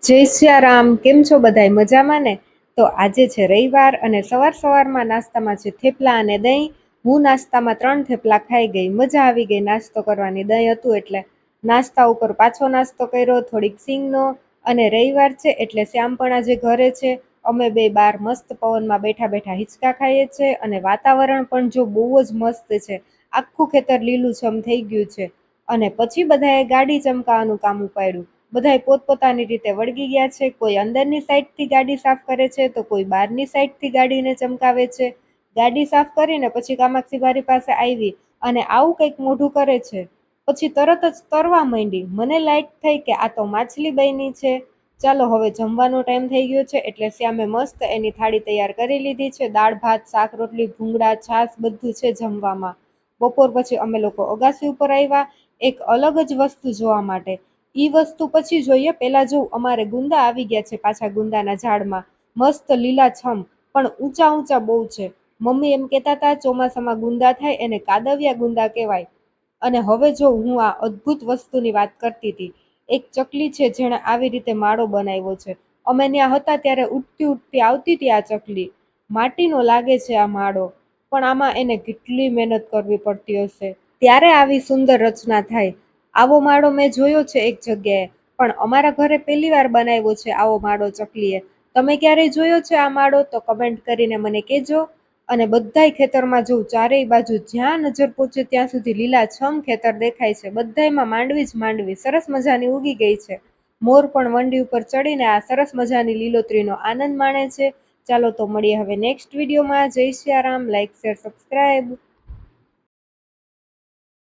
જય સિયારામ, કેમ છો બધાય મજામાં ને? તો આજે છે રવિવાર અને સવારમાં નાસ્તામાં છે થેપલા અને દહીં. હું નાસ્તામાં 3 થેપલા ખાઈ ગઈ, મજા આવી ગઈ નાસ્તો કરવાની. દહીં હતું એટલે નાસ્તા ઉપર પાછો નાસ્તો કર્યો, થોડીક સિંગનો. અને રવિવાર છે એટલે શ્યામ પણ આજે ઘરે છે. અમે બે બાર મસ્ત પવનમાં બેઠા બેઠા હિંચકા ખાઈએ છે અને વાતાવરણ પણ જો બહુ જ મસ્ત છે. આખું ખેતર લીલુંછમ થઈ ગયું છે. અને પછી બધાએ ગાડી ચમકાવવાનું કામ ઉપાડ્યું. બધાય પોતપોતાની રીતે વળગી ગયા છે. કોઈ અંદરની સાઈડથી ગાડી સાફ કરે છે તો કોઈ બહારની સાઈડથી ગાડીને ચમકાવે છે. ગાડી સાફ કરીને પછી કામાક્ષી બારી પાસે આવી અને આવું કંઈક મોઢું કરે છે. પછી તરત જ તરવા માંડી. મને લાઈક થઈ કે આ તો માછલી બની છે. ચાલો હવે જમવાનો ટાઈમ થઈ ગયો છે એટલે શ્યામે મસ્ત એની થાળી તૈયાર કરી લીધી છે. દાળ ભાત શાક રોટલી ભૂંગળા છાશ બધું છે જમવામાં. બપોર પછી અમે લોકો અગાસી ઉપર આવ્યા એક અલગ જ વસ્તુ જોવા માટે. ઈ વસ્તુ પછી જોઈએ, પેલા જો અમારે ગુંદા આવી ગયા છે પાછા ગુંદાના ઝાડમાં. મસ્ત લીલાછમ પણ ઊંચા ઊંચા બહુ છે. મમ્મી એમ કહેતા હતા ચોમાસામાં ગુંદા થાય એને કાદવિયા ગુંદા કહેવાય. અને હવે જો હું આ અદ્ભુત વસ્તુની વાત કરતી હતી. એક ચકલી છે જેણે આવી રીતે માળો બનાવ્યો છે. અમે ત્યાં હતા ત્યારે ઉડતી ઉડતી આવતી હતી આ ચકલી. માટીનો લાગે છે આ માળો, પણ આમાં એને કેટલી મહેનત કરવી પડતી હશે ત્યારે આવી સુંદર રચના થાય. આવો માળો મેં જોયો છે એક જગ્યાએ, પણ અમારા ઘરે પહેલી વાર બનાવ્યો છે આવો માળો ચકલીએ. તમે ક્યારેય જોયો છે આ માળો? તો કમેન્ટ કરીને મને કહેજો. અને બધાય ખેતરમાં જોઉં ચારેય બાજુ જ્યાં નજર પહોંચે ત્યાં સુધી લીલાછમ ખેતર દેખાય છે. બધાયમાં માંડવી જ માંડવી સરસ મજાની ઉગી ગઈ છે. મોર પણ વંડી ઉપર ચડીને આ સરસ મજાની લીલોતરીનો આનંદ માણે છે. ચાલો તો મળીએ હવે નેક્સ્ટ વિડીયોમાં. જય સિયારામ. Like share subscribe.